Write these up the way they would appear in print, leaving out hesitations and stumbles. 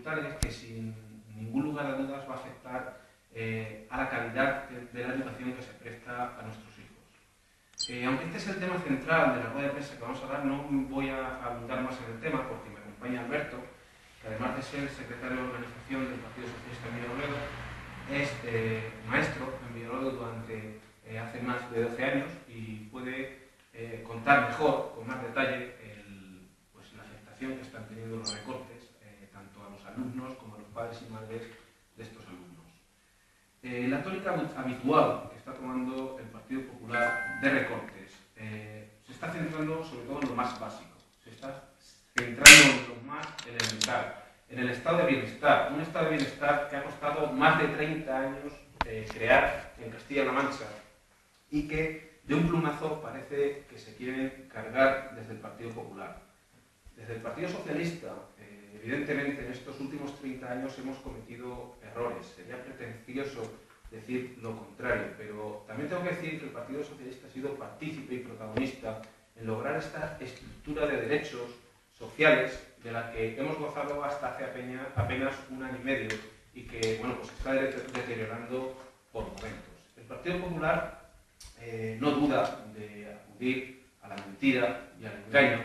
tributarias que sin ningún lugar a dudas va a afectar a la calidad de la educación que se presta a nuestros hijos. Aunque este es el tema central de la rueda de prensa que vamos a dar, no voy a abundar más en el tema porque me acompaña Alberto, que además de ser secretario de organización del Partido Socialista en Villarrobledo, es maestro en Villarrobledo durante hace más de 12 años y puede contar mejor, con más detalle, pues, la afectación que están teniendo los recortes, tanto a los alumnos como a los padres y madres de estos alumnos. La tónica habitual que está tomando el Partido Popular de recortes se está centrando sobre todo en lo más básico, se está centrando en lo más elemental, en el estado de bienestar, un estado de bienestar que ha costado más de 30 años crear en Castilla-La Mancha y que de un plumazo parece que se quieren cargar desde el Partido Popular. Desde el Partido Socialista, evidentemente en estos últimos 30 años hemos cometido errores, sería pretencioso decir lo contrario, pero también tengo que decir que el Partido Socialista ha sido partícipe y protagonista en lograr esta estructura de derechos sociales de la que hemos gozado hasta hace apenas un año y medio y que, bueno, pues está deteriorando por momentos. El Partido Popular no duda de acudir a la mentira y al engaño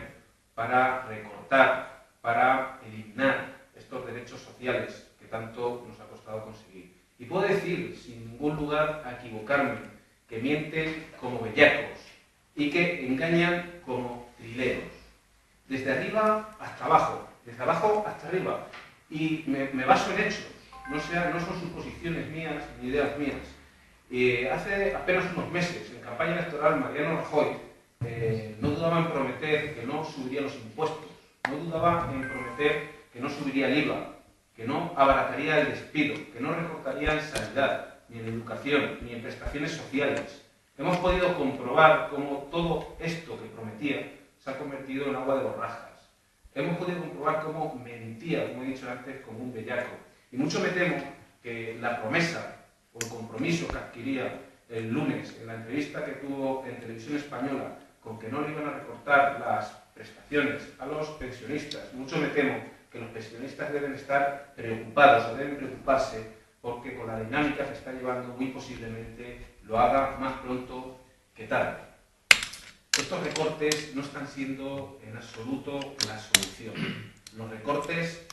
para recortar, para eliminar estos derechos sociales que tanto nos ha costado conseguir. Y puedo decir, sin ningún lugar a equivocarme, que mienten como bellacos y que engañan como trileros. Desde arriba hasta abajo, desde abajo hasta arriba. Y me baso en hechos, no son suposiciones mías ni ideas mías. Hace apenas unos meses, en campaña electoral, Mariano Rajoy no dudaba en prometer que no subiría los impuestos, no dudaba en prometer que no subiría el IVA, que no abarataría el despido, que no recortaría en sanidad, ni en educación, ni en prestaciones sociales. Hemos podido comprobar cómo todo esto que prometía se ha convertido en agua de borrajas. Hemos podido comprobar cómo mentía, como he dicho antes, como un bellaco. Y mucho me temo que la promesa o el compromiso que adquiría el lunes en la entrevista que tuvo en Televisión Española con que no le iban a recortar las prestaciones a los pensionistas, mucho me temo que los pensionistas deben estar preocupados o deben preocuparse porque con la dinámica que está llevando muy posiblemente lo haga más pronto que tarde. Estos recortes no están siendo en absoluto la solución. Los recortes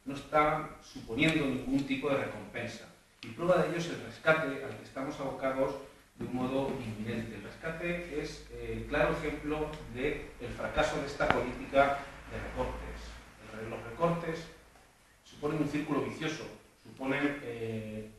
no están suponiendo ningún tipo de recompensa. Y prueba de ello es el rescate al que estamos abocados de un modo inminente. El rescate es el claro ejemplo del fracaso de esta política de recortes. Los recortes suponen un círculo vicioso, suponen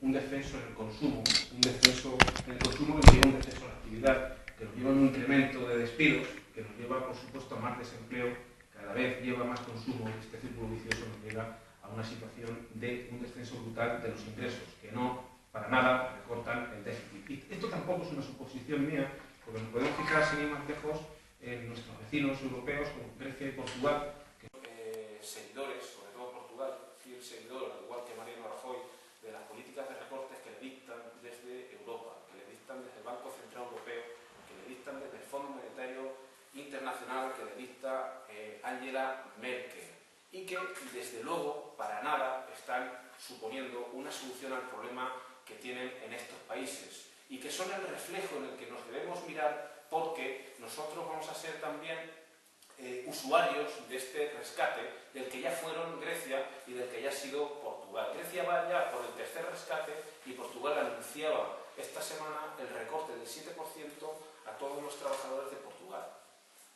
un descenso en el consumo, que nos lleva a un descenso en la actividad, que nos lleva a un incremento de despidos, que nos lleva, por supuesto, a más desempleo, cada vez lleva más consumo, y este círculo vicioso nos lleva a una situación de un descenso brutal de los ingresos, que no, para nada, recortan el déficit. Y esto tampoco es una suposición mía, porque nos podemos fijar, sin ir más lejos, en nuestros vecinos europeos, como Grecia y Portugal, que son seguidores, sobre todo Portugal, fiel seguidor, al igual que Mariano Rajoy, de las políticas de recortes que le dictan desde Europa, que le dictan desde el Banco Central Europeo, que le dictan desde el Fondo Monetario Internacional, que le dicta Angela Merkel, y que, desde luego, para nada están suponiendo una solución al problema que tienen en estos países, y que son el reflejo en el que nos debemos mirar, porque nosotros vamos a ser también usuarios de este rescate, del que ya fueron Grecia y del que ya ha sido Portugal. Grecia va ya por el tercer rescate y Portugal anunciaba esta semana el recorte del 7% a todos los trabajadores de Portugal,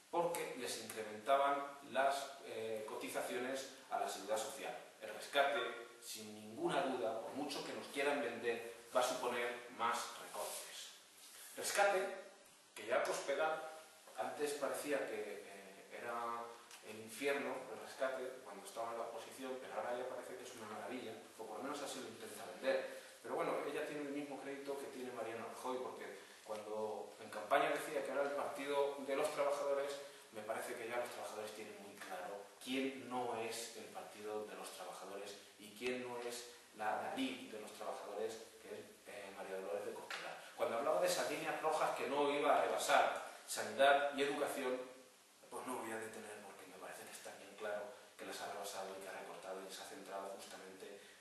porque les incrementaban las cotizaciones a la seguridad social. El rescate, sin ninguna duda, por mucho que nos quieran vender, va a suponer más recortes. Rescate que ya prosperar, antes parecía que era el infierno, el rescate, cuando estaba en la oposición, pero ahora ya parece que es una maravilla, o por lo menos así lo intenta vender. Pero bueno, ella tiene el mismo crédito que tiene Mariano Rajoy, porque cuando en campaña decía que era el partido de los trabajadores, me parece que ya los trabajadores tienen muy claro quién no es el partido de los trabajadores y quién no es la nariz de los trabajadores, que es María Dolores de Cospedal. Cuando hablaba de esas líneas rojas que no iba a rebasar sanidad y educación, pues no voy a detener porque me parece que está bien claro que las ha rebasado y que ha recortado y se ha centrado justamente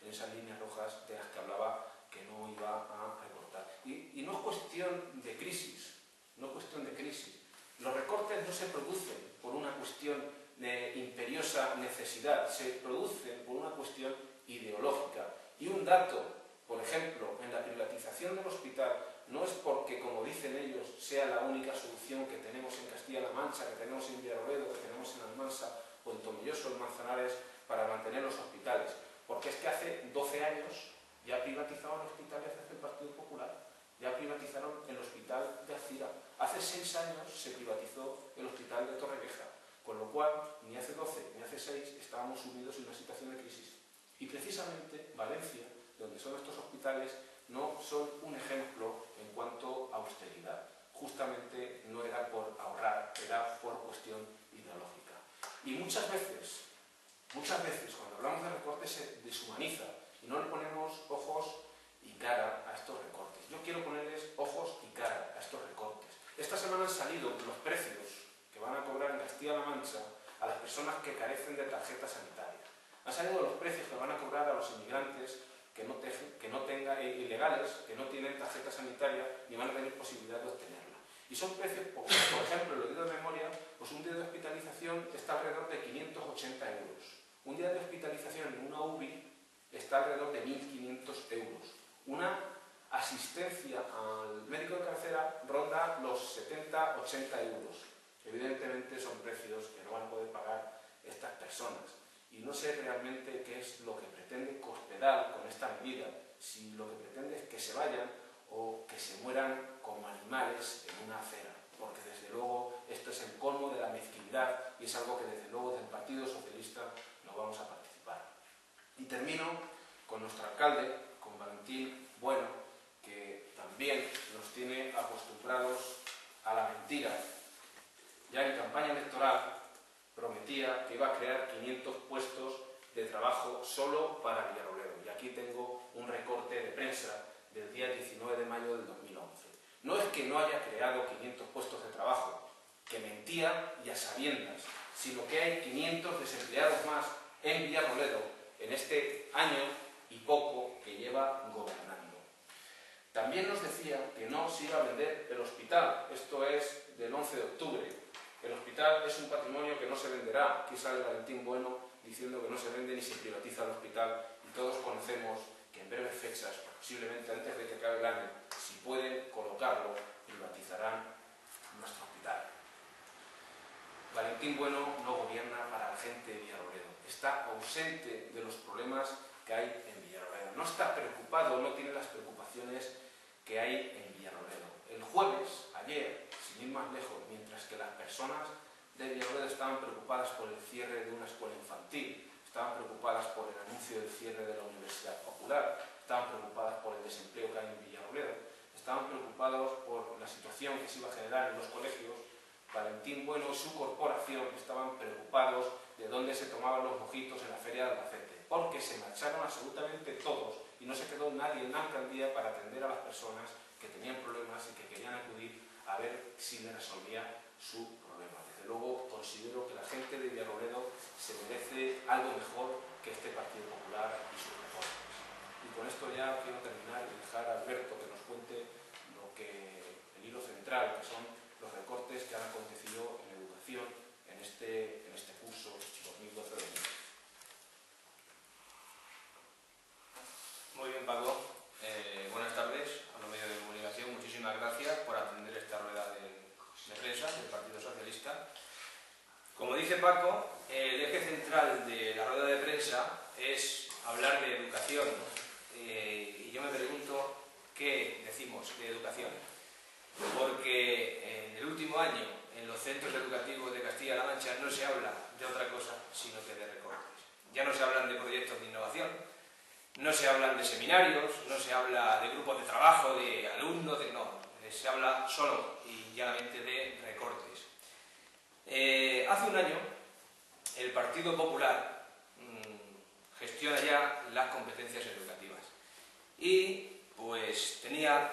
en esas líneas rojas de las que hablaba que no iba a recortar. Y no es cuestión de crisis, no es cuestión de crisis. Los recortes no se producen por una cuestión de imperiosa necesidad, se producen por una cuestión ideológica. Y un dato, por ejemplo, en la privatización del hospital, no es porque, como dicen ellos, sea la única solución que tenemos en Castilla-La Mancha, que tenemos en Villarrobledo, que tenemos en Almansa o en Tomelloso, en Manzanares, para mantener los hospitales. Porque es que hace 12 años ya privatizaron hospitales desde el Partido Popular, ya privatizaron el hospital de Alcira. Hace 6 años se privatizó el hospital de Torrevieja, con lo cual ni hace 12 ni hace 6 estábamos sumidos en una situación de crisis. Y precisamente Valencia, donde son estos hospitales, no son un ejemplo en cuanto a austeridad. Justamente no era por ahorrar, era por cuestión ideológica. Y muchas veces, cuando hablamos de recortes se deshumaniza y no le ponemos ojos y cara a estos recortes. Yo quiero ponerles ojos y cara a estos recortes. Esta semana han salido los precios que van a cobrar en Castilla-La Mancha a las personas que carecen de tarjeta sanitaria. Han salido los precios que van a cobrar a los inmigrantes que no tengan ilegales, que no tienen tarjeta sanitaria ni van a tener posibilidad de obtenerla. Y son precios, por ejemplo, lo digo de memoria, pues un día de hospitalización está alrededor de 580 euros. Un día de hospitalización en una UBI está alrededor de 1.500 euros. Una asistencia al médico de cabecera ronda los 70-80 euros. Evidentemente son precios que no van a poder pagar estas personas. Y no sé realmente qué es lo que pretende Cospedal con esta medida, si lo que pretende es que se vayan o que se mueran como animales en una acera, porque desde luego esto es el colmo de la mezquindad y es algo que desde luego del Partido Socialista no vamos a participar. Y termino con nuestro alcalde, con Valentín Bueno, que también nos tiene acostumbrados a la mentira. Ya en campaña electoral prometía que iba a crear 500 puestos de trabajo solo para Villarrobledo. Y aquí tengo un recorte de prensa del día 19 de mayo del 2011. No es que no haya creado 500 puestos de trabajo, que mentía y a sabiendas, sino que hay 500 desempleados más en Villarrobledo en este año y poco que lleva gobernando. También nos decía que no se iba a vender el hospital, esto es del 11 de octubre. El hospital es un patrimonio que no se venderá. Aquí sale Valentín Bueno diciendo que no se vende ni se privatiza el hospital y todos conocemos que en breves fechas, posiblemente antes de que acabe el año, si pueden colocarlo, privatizarán nuestro hospital. Valentín Bueno no gobierna para la gente de Villarrobledo. Está ausente de los problemas que hay en Villarrobledo. No está preocupado, no tiene las preocupaciones que hay en Villarrobledo. El jueves, ayer, sin ir más lejos, mientras que las personas de Villarrobledo estaban preocupadas por el cierre de una escuela infantil, estaban preocupadas por el anuncio del cierre de la Universidad Popular, estaban preocupadas por el desempleo que hay en Villarrobledo, estaban preocupados por la situación que se iba a generar en los colegios, Valentín Bueno y su corporación estaban preocupados de dónde se tomaban los mojitos en la feria de Albacete, porque se marcharon absolutamente todos y no se quedó nadie en la alcaldía para atender a las personas que tenían problemas y que querían acudir a ver si le resolvía su problema. Desde luego considero que la gente de Villarrobledo se merece algo mejor que este Partido Popular y sus reformas. Y con esto ya quiero terminar y dejar a Alberto que nos cuente el hilo central, que son los recortes que han acontecido en educación en este curso 2012-2013. Muy bien, Paco. Buenas tardes a los medios de comunicación. Muchísimas gracias por atender esta rueda de prensa del Partido Socialista. Como dice Paco, el eje central de la rueda de prensa es hablar de educación. Y yo me pregunto, ¿qué decimos de educación? Porque en el último año, en los centros educativos de Castilla-La Mancha, no se habla de otra cosa, sino que de recortes. Ya no se hablan de proyectos de innovación, no se hablan de seminarios, no se habla de grupos de trabajo, de alumnos, no, se habla solo y llanamente de recortes. Hace un año, el Partido Popular gestiona ya las competencias educativas y pues tenía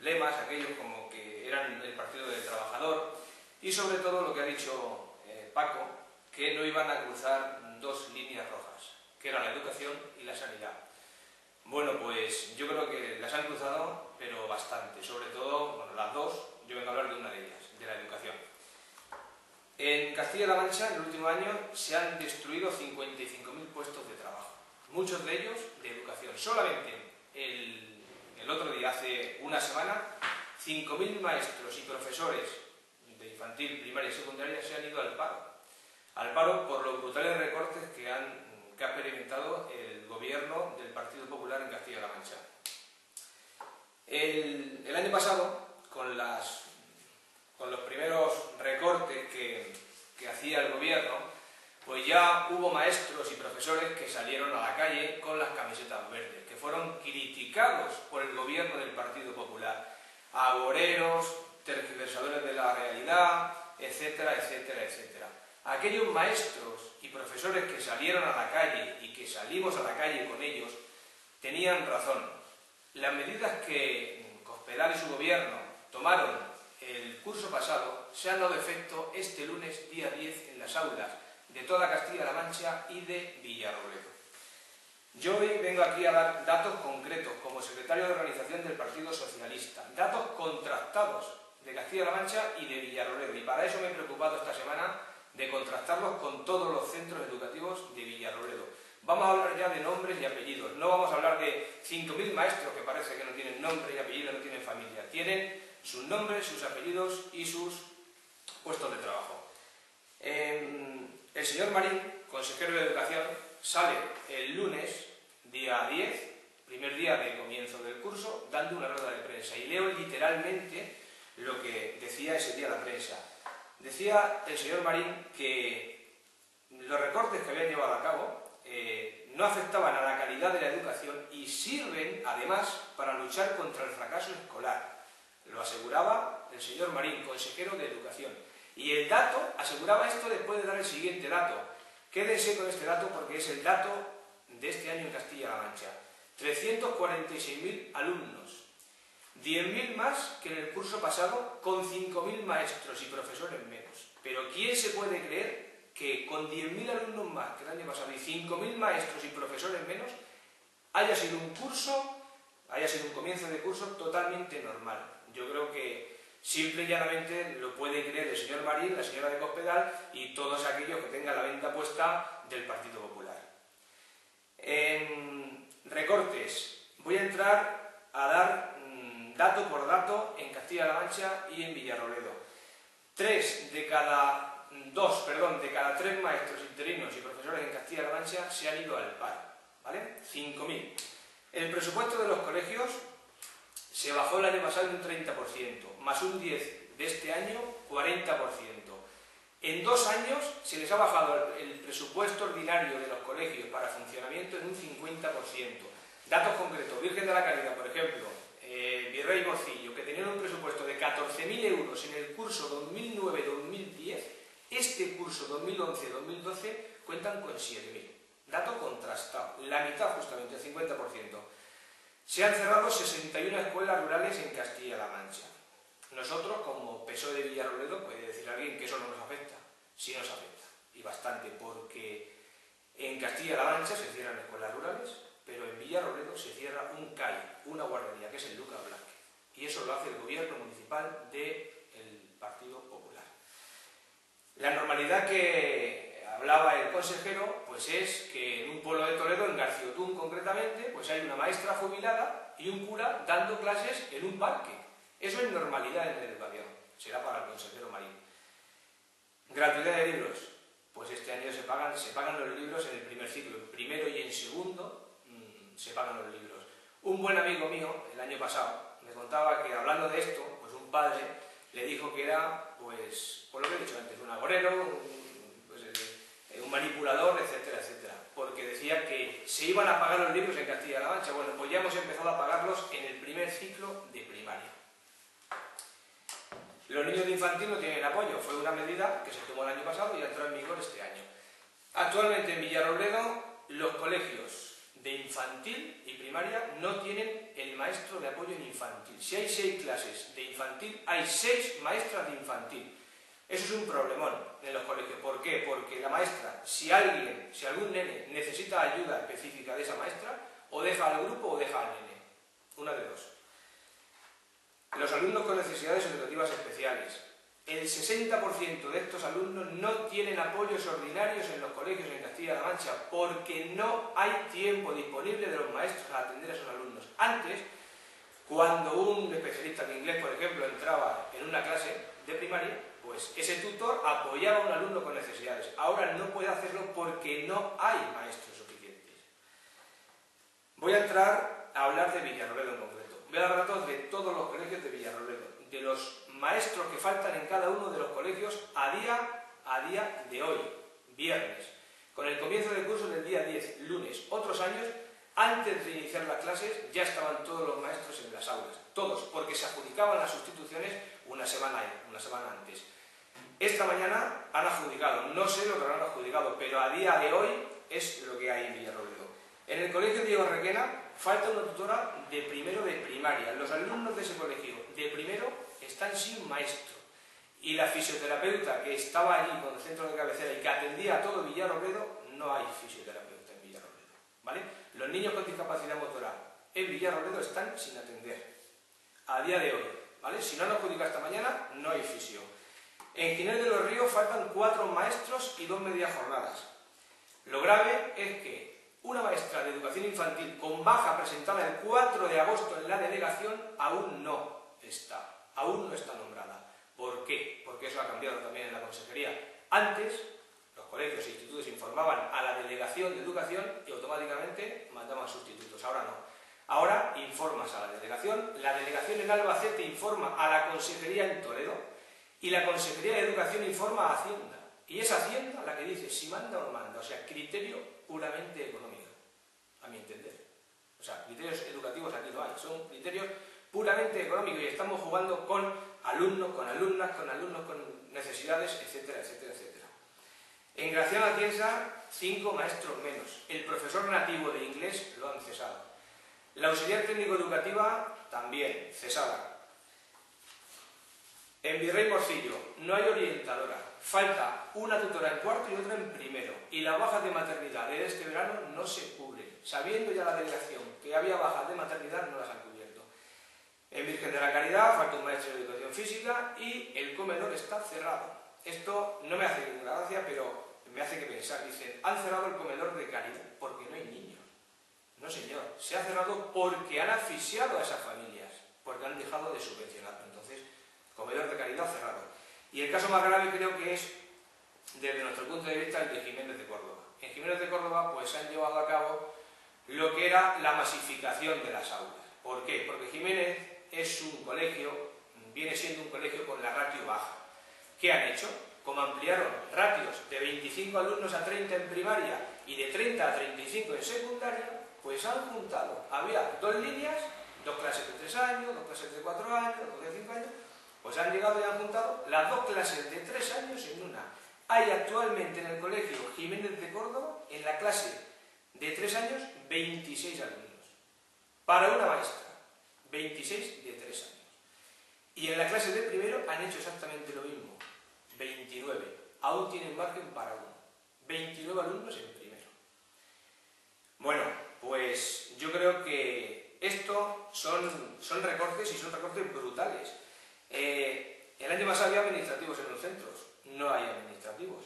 lemas, aquellos como que eran el Partido del Trabajador y sobre todo lo que ha dicho Paco, que no iban a cruzar dos líneas rojas. que era la educación y la sanidad. Bueno, pues yo creo que las han cruzado, pero bastante, sobre todo, bueno, las dos, yo vengo a hablar de una de ellas, de la educación. En Castilla-La Mancha, en el último año, se han destruido 55.000 puestos de trabajo, muchos de ellos de educación. Solamente el otro día, hace una semana, 5.000 maestros y profesores de infantil, primaria y secundaria se han ido al paro por los brutales recortes que ha experimentado el gobierno del Partido Popular en Castilla-La Mancha. El año pasado, con los primeros recortes que hacía el gobierno, pues ya hubo maestros y profesores que salieron a la calle con las camisetas verdes, que fueron criticados por el gobierno del Partido Popular, agoreros, tergiversadores de la realidad, etcétera, etcétera, etcétera. Aquellos maestros y profesores que salieron a la calle y que salimos a la calle con ellos tenían razón. Las medidas que Cospedal y su gobierno tomaron el curso pasado se han dado efecto este lunes día 10 en las aulas de toda Castilla-La Mancha y de Villarrobledo. Yo hoy vengo aquí a dar datos concretos como secretario de organización del Partido Socialista, datos contrastados de Castilla-La Mancha y de Villarrobledo, y para eso me he preocupado esta semana de contrastarlos con todos los centros educativos de Villarrobledo. Vamos a hablar ya de nombres y apellidos, no vamos a hablar de 5.000 maestros que parece que no tienen nombre y apellido, no tienen familia, tienen sus nombres, sus apellidos y sus puestos de trabajo. El señor Marín, consejero de Educación, sale el lunes, día 10, primer día de comienzo del curso, dando una rueda de prensa, y leo literalmente lo que decía ese día la prensa. Decía el señor Marín que los recortes que habían llevado a cabo no afectaban a la calidad de la educación y sirven, además, para luchar contra el fracaso escolar. Lo aseguraba el señor Marín, consejero de Educación. Y el dato aseguraba esto después de dar el siguiente dato. Quédense con este dato porque es el dato de este año en Castilla-La Mancha. 346.000 alumnos. 10.000 más que en el curso pasado, con 5.000 maestros y profesores menos. Pero ¿quién se puede creer que con 10.000 alumnos más que el año pasado y 5.000 maestros y profesores menos haya sido un comienzo de curso totalmente normal? Yo creo que simple y llanamente lo puede creer el señor Marín, la señora de Cospedal y todos aquellos que tengan la venda puesta del Partido Popular. En recortes, voy a entrar a dar dato por dato en Castilla-La Mancha y en Villarrobledo. 3 de cada 3 maestros interinos y profesores en Castilla-La Mancha se han ido al paro, ¿vale? 5.000. El presupuesto de los colegios se bajó el año pasado en un 30%, más un 10% de este año, 40%. En 2 años se les ha bajado el presupuesto ordinario de los colegios para funcionamiento en un 50%. Datos concretos, Virgen de la Caridad, por ejemplo, Virrey Morcillo, que tenían un presupuesto de 14.000 euros en el curso 2009-2010, este curso 2011-2012 cuentan con 7.000. Dato contrastado, la mitad justamente, el 50%. Se han cerrado 61 escuelas rurales en Castilla-La Mancha. Nosotros, como PSOE de Villarrobledo, puede decir alguien que eso no nos afecta. Sí nos afecta, y bastante, porque en Castilla-La Mancha se cierran escuelas rurales, pero en Villarrobledo se cierra un CAI, una guardería, que es el Lucas Blanque. Y eso lo hace el gobierno municipal del Partido Popular. La normalidad que hablaba el consejero, pues es que en un pueblo de Toledo, en Garciotún concretamente, pues hay una maestra jubilada y un cura dando clases en un parque. Eso es normalidad en la educación, será para el consejero Marín. Gratuidad de libros, pues este año se pagan los libros en el primer ciclo, en primero y en segundo se pagan los libros. Un buen amigo mío, el año pasado, me contaba que hablando de esto, pues un padre le dijo que era, pues, por lo que he dicho antes, un agorero, un manipulador, etcétera, etcétera, porque decía que se iban a pagar los libros en Castilla-La Mancha. Bueno, pues ya hemos empezado a pagarlos en el primer ciclo de primaria. Los niños de infantil no tienen apoyo, fue una medida que se tomó el año pasado y entró en vigor este año. Actualmente en Villarrobledo los colegios de infantil y primaria no tienen el maestro de apoyo en infantil. Si hay 6 clases de infantil, hay 6 maestras de infantil. Eso es un problemón en los colegios. ¿Por qué? Porque la maestra, si algún nene necesita ayuda específica de esa maestra, o deja al grupo o deja al nene. Una de dos. Los alumnos con necesidades educativas especiales. El 60% de estos alumnos no tienen apoyos ordinarios en los colegios en Castilla-La Mancha porque no hay tiempo disponible de los maestros a atender a esos alumnos. Antes, cuando un especialista en inglés, por ejemplo, entraba en una clase de primaria, pues ese tutor apoyaba a un alumno con necesidades. Ahora no puede hacerlo porque no hay maestros suficientes. Voy a entrar a hablar de Villarrobledo en concreto. Voy a dar datos de todos los colegios de Villarrobledo, de los maestros que faltan en cada uno de los colegios a día de hoy, viernes, con el comienzo del curso del día 10, lunes. Otros años, antes de iniciar las clases, ya estaban todos los maestros en las aulas, todos, porque se adjudicaban las sustituciones una semana antes. Esta mañana han adjudicado, no sé lo que habrán adjudicado, pero a día de hoy es lo que hay en Villarrobledo. En el colegio Diego Requena falta una tutora de primero de primaria. Los alumnos de ese colegio de primero están sin maestro. Y la fisioterapeuta que estaba allí con el centro de cabecera y que atendía a todo Villarrobledo, no hay fisioterapeuta en Villarrobledo, ¿vale? Los niños con discapacidad motora en Villarrobledo están sin atender a día de hoy, ¿vale? Si no han adjudicado esta mañana, no hay fisio. En Ginés de los Ríos faltan 4 maestros y 2 medias jornadas. Lo grave es que una maestra de educación infantil con baja presentada el 4 de agosto en la delegación aún no está nombrada. ¿Por qué? Porque eso ha cambiado también en la consejería. Antes, los colegios e institutos informaban a la delegación de educación y automáticamente mandaban sustitutos. Ahora no. Ahora informas a la delegación en Albacete informa a la consejería en Toledo y la consejería de educación informa a Hacienda. Y es Hacienda la que dice si manda o no manda. O sea, criterio puramente económico, a mi entender. O sea, criterios educativos aquí no hay, son criterios puramente económicos y estamos jugando con alumnos, con alumnas, con alumnos con necesidades, etcétera, etcétera, etcétera. En Graciano Atienza, 5 maestros menos. El profesor nativo de inglés lo han cesado. La auxiliar técnico-educativa también, cesada. En Virrey Morcillo no hay orientadora. Falta una tutora en cuarto y otra en primero. Y las bajas de maternidad de este verano no se cubren. Sabiendo ya la delegación que había bajas de maternidad, no las han cubierto. En Virgen de la Caridad falta un maestro de educación física y el comedor está cerrado. Esto no me hace ninguna gracia, pero me hace que pensar. Dicen, han cerrado el comedor de Caridad porque no hay niños. No, señor. Se ha cerrado porque han asfixiado a esas familias, porque han dejado de subvencionar. Entonces, comedor de Caridad cerrado. Y el caso más grave creo que es, desde nuestro punto de vista, el de Jiménez de Córdoba. En Jiménez de Córdoba pues han llevado a cabo lo que era la masificación de las aulas. ¿Por qué? Porque Jiménez es un colegio, viene siendo un colegio con la ratio baja. ¿Qué han hecho? Como ampliaron ratios de 25 alumnos a 30 en primaria y de 30 a 35 en secundaria, pues han juntado. Había 2 líneas, 2 clases de 3 años, 2 clases de 4 años, 2 de 5 años, pues han llegado y han juntado las 2 clases de 3 años en una. Hay actualmente en el colegio Jiménez de Córdoba, en la clase de 3 años, 26 alumnos. Para una maestra, 26 de 3 años. Y en la clase de primero han hecho exactamente lo mismo, 29. Aún tienen margen para uno. 29 alumnos en primero. Bueno, pues yo creo que esto son recortes y son recortes brutales. El año pasado había administrativos en los centros, no hay administrativos.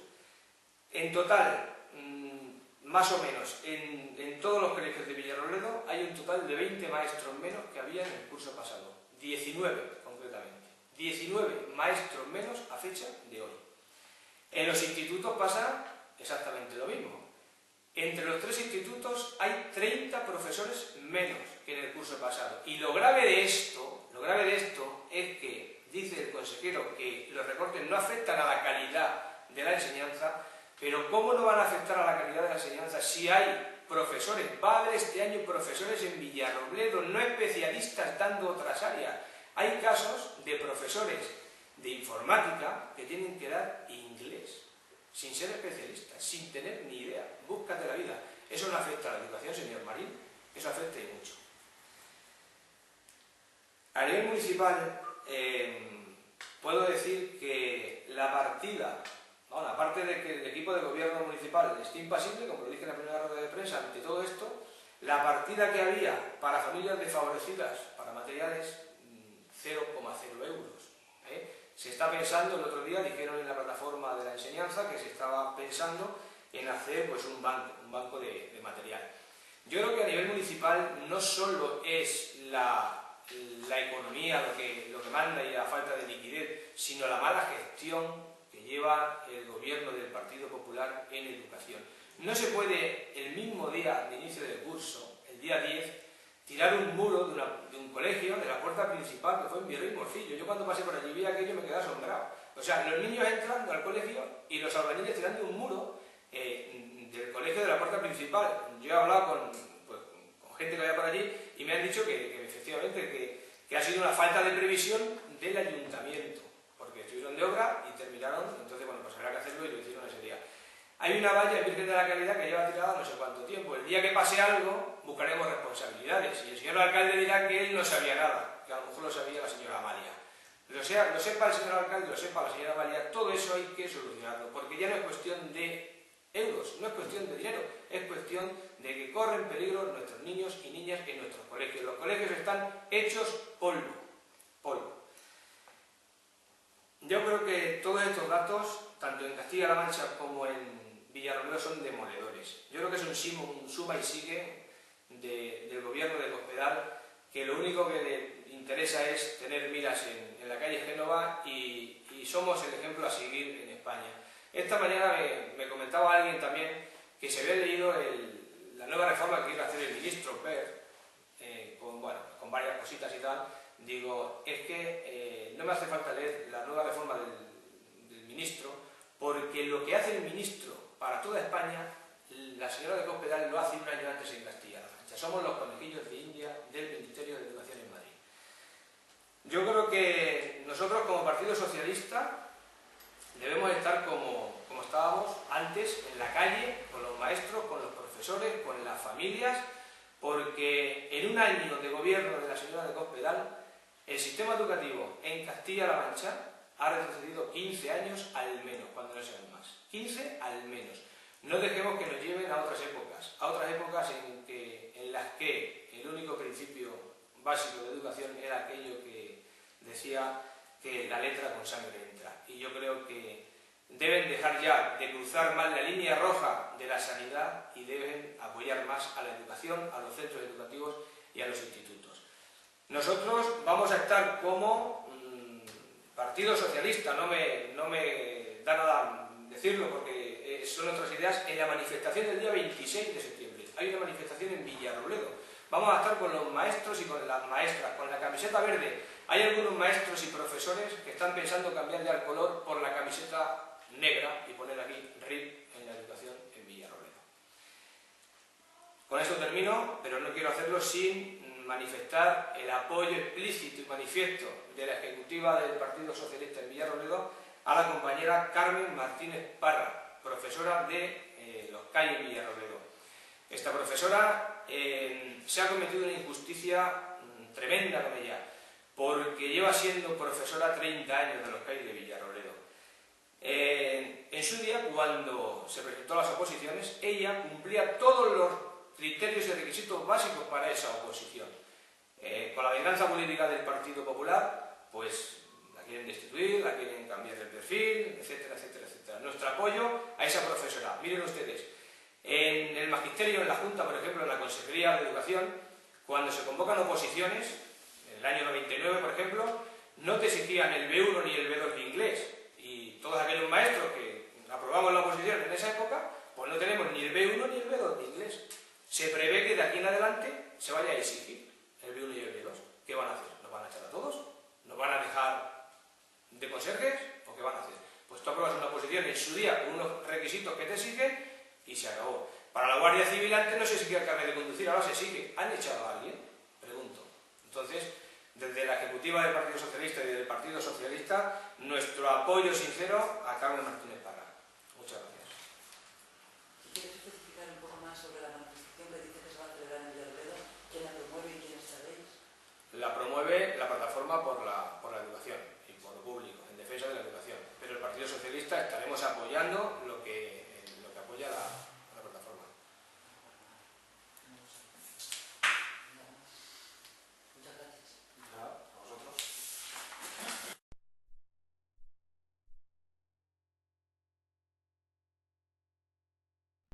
En total, más o menos, en todos los colegios de Villarrobledo hay un total de 20 maestros menos que había en el curso pasado. 19 concretamente. 19 maestros menos a fecha de hoy. En los institutos pasa exactamente lo mismo. Entre los 3 institutos hay 30 profesores menos que en el curso pasado. Y lo grave de esto es que dice el consejero que los recortes no afectan a la calidad de la enseñanza, pero ¿cómo no van a afectar a la calidad de la enseñanza si hay profesores? Va a haber este año profesores en Villarrobledo, no especialistas dando otras áreas. Hay casos de profesores de informática que tienen que dar inglés, sin ser especialistas, sin tener ni idea. Búscate la vida. Eso no afecta a la educación, señor Marín, eso afecta y mucho. A nivel municipal, puedo decir que la partida, bueno, aparte de que el equipo de gobierno municipal esté impasible, como lo dije en la primera rueda de prensa, ante todo esto, la partida que había para familias desfavorecidas, para materiales, 0,0 euros. Se está pensando, el otro día dijeron en la plataforma de la enseñanza que se estaba pensando en hacer pues, un banco de material. Yo creo que a nivel municipal no solo es la economía lo que manda y la falta de liquidez, sino la mala gestión que lleva el gobierno del Partido Popular en educación. No se puede el mismo día de inicio del curso, el día 10, tirar un muro de un colegio, de la puerta principal, que fue en Virrey Morcillo. Yo cuando pasé por allí vi aquello y me quedé asombrado. O sea, los niños entrando al colegio y los albañiles tirando un muro del colegio de la puerta principal. Yo he hablado con gente que había por allí y me han dicho que efectivamente que ha sido una falta de previsión del ayuntamiento, porque estuvieron de obra y terminaron, entonces bueno, pues habrá que hacerlo y lo hicieron ese día. Hay una valla en Virgen de la Caridad que lleva tirada no sé cuánto tiempo. El día que pase algo, buscaremos responsabilidades. Y el señor alcalde dirá que él no sabía nada, que a lo mejor lo sabía la señora Amalia. Lo sepa el señor alcalde, lo sepa la señora Amalia, todo eso hay que solucionarlo, porque ya no es cuestión de euros, no es cuestión de dinero, es cuestión de que corren peligro nuestros niños y niñas en nuestros colegios. Los colegios están hechos polvo. Yo creo que todos estos datos, tanto en Castilla-La Mancha como en Villarrobledo, son demoledores. Yo creo que es un suma y sigue del gobierno de Cospedal, que lo único que le interesa es tener miras en la calle Génova y somos el ejemplo a seguir en España. Esta mañana me comentaba alguien también que se había leído la nueva reforma que quiere hacer el ministro Per, con varias cositas y tal. Digo, es que no me hace falta leer la nueva reforma del ministro, porque lo que hace el ministro para toda España, la señora de Cospedal lo hace un año antes en Castilla-La Mancha. Somos los conejillos de India del Ministerio de Educación en Madrid. Yo creo que nosotros como Partido Socialista debemos estar como estábamos antes, en la calle, con los maestros, con los profesores, con las familias, porque en un año de gobierno de la señora de Cospedal, el sistema educativo en Castilla-La Mancha ha retrocedido 15 años al menos, cuando no sean más. 15 al menos. No dejemos que nos lleven a otras épocas en las que el único principio básico de educación era aquello que decía que la letra con sangre entra. Y yo creo que deben dejar ya de cruzar más la línea roja de la sanidad y deben apoyar más a la educación, a los centros educativos y a los institutos. Nosotros vamos a estar como Partido Socialista, no me da nada decirlo porque son otras ideas, en la manifestación del día 26 de septiembre. Hay una manifestación en Villarrobledo. Vamos a estar con los maestros y con las maestras, con la camiseta verde. Hay algunos maestros y profesores que están pensando cambiar ya el color por la camiseta negra y poner aquí RIP en la educación en Villarrobledo. Con esto termino, pero no quiero hacerlo sin manifestar el apoyo explícito y manifiesto de la ejecutiva del Partido Socialista en Villarrobledo a la compañera Carmen Martínez Parra, profesora de los CAI en Villarrobledo. Esta profesora se ha cometido una injusticia tremenda con ella, porque lleva siendo profesora 30 años de los CAI de Villarrobledo. En su día, cuando se presentó a las oposiciones, ella cumplía todos los criterios y requisitos básicos para esa oposición. Con la venganza política del Partido Popular, pues la quieren destituir, la quieren cambiar el perfil, etcétera, etcétera, etcétera. Nuestro apoyo a esa profesora. Miren ustedes, en el magisterio, en la Junta, por ejemplo, en la Consejería de Educación, cuando se convocan oposiciones, en el año 99, por ejemplo, no te exigían el B1 ni el B2 de inglés. Y todos aquellos maestros que aprobamos la oposición en esa época, pues no tenemos ni el B1 ni el B2 de inglés. Se prevé que de aquí en adelante se vaya a exigir el B1 y el B2. ¿Qué van a hacer? ¿Nos van a echar a todos? ¿Nos van a dejar de conserjes? ¿O qué van a hacer? Pues tú apruebas una oposición en su día con unos requisitos que te exigen y se acabó. Para la Guardia Civil antes no se exigía el carnet de conducir, ahora se exige. ¿Han echado a alguien? Pregunto. Entonces, desde la ejecutiva del Partido Socialista y del Partido Socialista, nuestro apoyo sincero a Carmen Martínez Parra. Muchas gracias. ¿Quieres especificar un poco más sobre la manifestación que dice que se va a celebrar en Villarrobledo? ¿Quién la promueve y quiénes sabéis? La promueve la plataforma por la educación y por lo público, en defensa de la educación. Pero el Partido Socialista estaremos apoyando